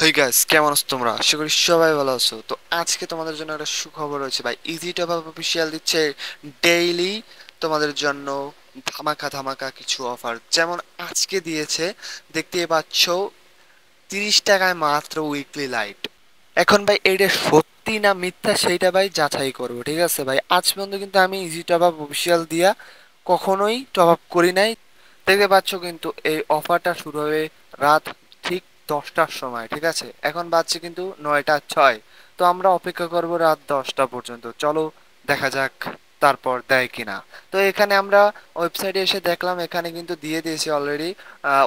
Hey guys, কেমন আছো তোমরা? আশা করি সবাই ভালো আছো। তো আজকে তোমাদের জন্য একটা সুখবর রয়েছে ভাই। ইজি টপ আপ অফিসিয়াল দিচ্ছে ডেইলি তোমাদের জন্য ধামাকা ধামাকা কিছু অফার। যেমন আজকে দিয়েছে, দেখতেই পাচ্ছ, 30 টাকায় মাত্র উইকলি লাইট। এখন ভাই এইটা সত্যি না মিথ্যা সেইটা ভাই যাচাই করবো, ঠিক আছে ভাই? আজ পর্যন্ত কিন্তু আমি ইজি টপ আপ অফিসিয়াল দিয়া কখনোই টপ আপ করি নাই। দেখতে পাচ্ছ কিন্তু এই অফারটা শুরু হবে রাত ঠিক 10টার সময়, ঠিক আছে? এখন বাজছে কিন্তু 9টা 6। তো আমরা অপেক্ষা করব রাত 10টা পর্যন্ত। চলো দেখা যাক তারপর দেয় কিনা। তো এখানে আমরা ওয়েবসাইটে এসে দেখলাম, এখানে কিন্তু দিয়ে দিয়েছি অলরেডি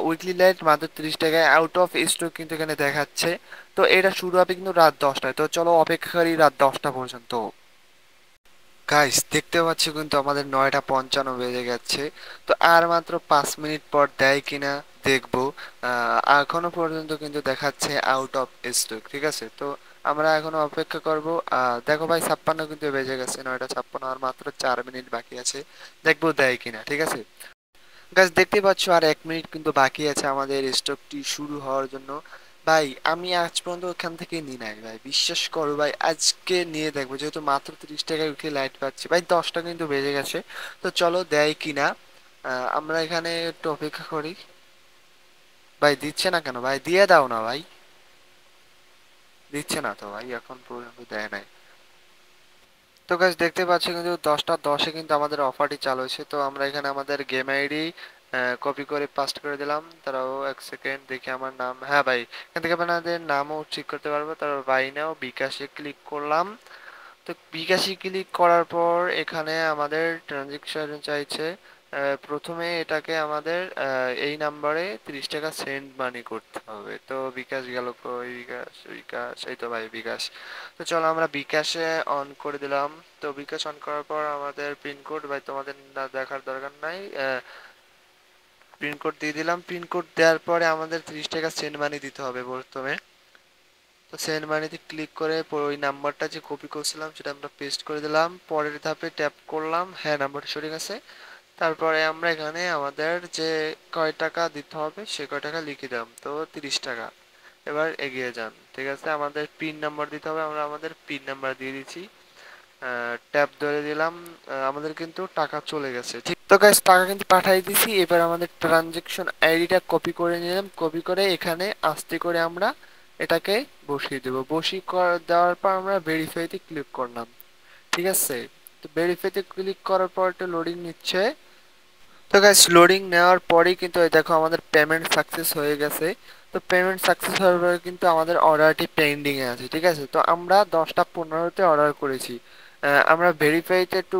উইকলি লাইট মাত্র 30 টাকায়, আউট অফ স্টক কিন্তু এখানে দেখাচ্ছে। তো এটা শুরু হবে কিন্তু রাত 10টায়। তো চলো অপেক্ষা করি রাত 10টা পর্যন্ত। গাইস দেখতে পাচ্ছি কিন্তু আমাদের 9টা 55 বেজে গেছে। তো আর মাত্র 5 মিনিট পর দেয় কিনা দেখবো। এখনো পর্যন্ত কিন্তু দেখাচ্ছে আউট অফ স্টক, ঠিক আছে? তো আমরা এখনো অপেক্ষা করব। দেখো ভাই, 56 কিন্তু বেজে গেছে, 9টা 56, আর মাত্র 4 মিনিট বাকি আছে। দেখবো দেয় কিনা, ঠিক আছে? গাছ দেখতে পাচ্ছ আর 1 মিনিট কিন্তু বাকি আছে আমাদের স্টকটি শুরু হওয়ার জন্য। ভাই আমি আজ পর্যন্ত ওখান থেকে নিই নাই ভাই, বিশ্বাস করো ভাই। আজকে নিয়ে দেখবো, যেহেতু মাত্র 30 টাকায় উঠে লাইট পাচ্ছি ভাই। 10টা কিন্তু বেজে গেছে। তো চলো দেয় কিনা। আমরা এখানে একটু অপেক্ষা করি। ভাই দিচ্ছে না কেন ভাই? দিয়ে দাও না ভাই। দিচ্ছে না তো ভাই, এখন পর্যন্ত দেয় নাই। তো গাইস দেখতে পাচ্ছি কিন্তু 10টা 10-এ কিন্তু আমাদের অফারটি চালু হয়েছে। তো আমরা এখানে আমাদের গেম আইডি কপি করে পাস্ট করে দিলাম। তারাও 1 সেকেন্ড দেখি আমার নাম, হ্যাঁ ভাই, এখান থেকে আপনাদের নামও ঠিক করতে পারবো। তারপর বাই নাও বিকাশে ক্লিক করলাম। তো বিকাশে ক্লিক করার পর এখানে আমাদের ট্রানজেকশন চাইছে। প্রথমে এটাকে আমাদের এই নাম্বারে 30 টাকা সেন্ড মানি করতে হবে। তো বিকাশ গেল কই? বিকাশ বিকাশ, এই তো ভাই বিকাশ। তো চলো আমরা বিকাশে অন করে দিলাম। তো বিকাশ অন করার পর আমাদের পিনকোড ভাই তোমাদের না দেখার দরকার নাই। পিনকোড দিয়ে দিলাম। পিনকোড দেওয়ার পরে আমাদের 30 টাকা সেন্ড মানি দিতে হবে প্রথমে। তো সেন্ড মানিতে ক্লিক করে ওই নাম্বারটা যে কপি করছিলাম সেটা আমরা পেস্ট করে দিলাম। পরের ধাপে ট্যাপ করলাম, হ্যাঁ নাম্বারটা সঠিক আছে। তারপরে আমরা এখানে আমাদের যে কয় টাকা দিতে হবে সে কয় টাকা লিখে দিলাম, তো 30 টাকা। এবার এগিয়ে যান, ঠিক আছে? আমাদের পিন নাম্বার দিতে হবে, আমরা আমাদের পিন নাম্বার দিয়ে দিচ্ছি। ট্যাপ ধরে দিলাম। আমাদের কিন্তু টাকা চলে গেছে, ঠিক তো গাইস, টাকা কিন্তু পাঠিয়ে দিছি। এবার আমাদের ট্রানজেকশন আইডিটা কপি করে নিলাম। কপি করে এখানে আস্তে করে আমরা এটাকে বসিয়ে দেবো। দেওয়ার পর আমরা ভেরিফাইতে ক্লিক করলাম, ঠিক আছে? তো ভেরিফাইতে ক্লিক করার পর একটা লোডিং নিচ্ছে। তো গাইস লোডিং নেওয়ার পরেই কিন্তু এই দেখো আমাদের পেমেন্ট সাকসেস হয়ে গেছে। তো পেমেন্ট সাকসেস হওয়ার পরে কিন্তু আমাদের অর্ডারটি পেন্ডিং এ আছে, ঠিক আছে? তো আমরা 10টা 15-তে অর্ডার করেছি। আমরা ভেরিফাইতে একটু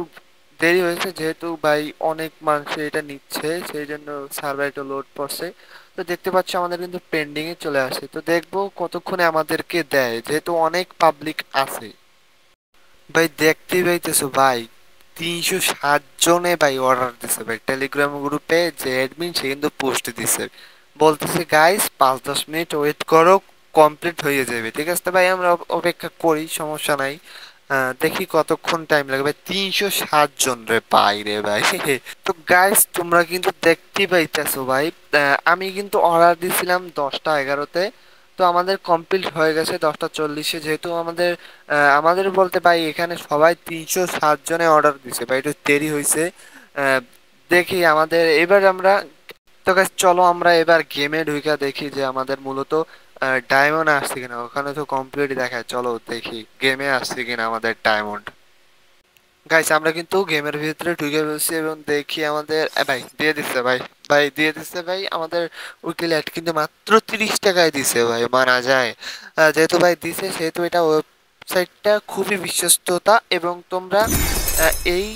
দেরি হয়েছে, যেহেতু ভাই অনেক মানুষ এটা নিচ্ছে, সেই জন্য সার্ভার একটু লোড পড়ছে। তো দেখতে পাচ্ছ আমাদের কিন্তু পেন্ডিং এ চলে আসে। তো দেখবো কতক্ষণে আমাদেরকে দেয়, যেহেতু অনেক পাবলিক আছে। ভাই দেখতেই পাইতেছো ভাই, 307 জনে ভাই অর্ডার দিছে ভাই। টেলিগ্রাম গ্রুপে যে অ্যাডমিন সে কিন্তু পোস্ট দিছে, বলতেছে গাইস 5-10 মিনিট ওয়েট করো, কমপ্লিট হয়ে যাবে, ঠিক আছে? তো ভাই আমরা অপেক্ষা করি, সমস্যা নাই। দেখি কতক্ষণ টাইম লাগে ভাই। 307 জন রে ভাই, রে ভাই তো গাইস তোমরা কিন্তু দেখতেই পাইতেছো ভাই, আমি কিন্তু অর্ডার দিছিলাম 10টা 11-তে। তো আমাদের কমপ্লিট হয়ে গেছে 10টা 40-এ। যেহেতু আমাদের বলতে ভাই এখানে সবাই 307 জনে অর্ডার দিছে ভাই, একটু দেরি হয়েছে। দেখি আমাদের এবার আমরা, তো guys চলো আমরা এবার গেমে ঢুকে দেখি যে আমাদের মূলত ডায়মন্ড আসছে কিনা। ওখানে তো কমপ্লিট দেখায়, চলো দেখি গেমে আসছে কিনা আমাদের ডায়মন্ড। গাইস আমরা কিন্তু গেমের ভিতরে ঢুকে বসছি এবং দেখি আমাদের ভাই দিয়ে দিচ্ছে ভাই। ভাই দিয়ে দিচ্ছে ভাই, আমাদের উইকলি অ্যাড কিন্তু মাত্র 30 টাকায় দিছে ভাই, মানা যায়। যেহেতু ভাই দিছে সেহেতু এটা ওয়েবসাইটটা খুবই বিশ্বস্ততা। এবং তোমরা এই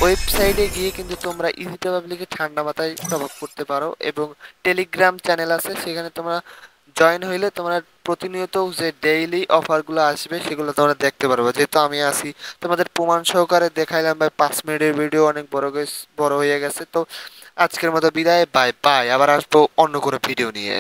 ওয়েবসাইটে গিয়ে কিন্তু তোমরা ইজিতে পাবলিকে ঠান্ডা মাথায় প্রভাব করতে পারো। এবং টেলিগ্রাম চ্যানেল আছে, সেখানে তোমরা জয়েন হইলে তোমরা প্রতিনিয়ত যে ডেইলি অফারগুলো আসবে সেগুলো তোমরা দেখতে পারবে। যেহেতু আমি আছি, তোমাদের প্রমাণ সহকারে দেখাইলাম ভাই। 5 মিনিটের ভিডিও অনেক বড় হয়ে গেছে। তো আজকের মতো বিদায়, বাই বাই, আবার আসবো অন্য কোনো ভিডিও নিয়ে।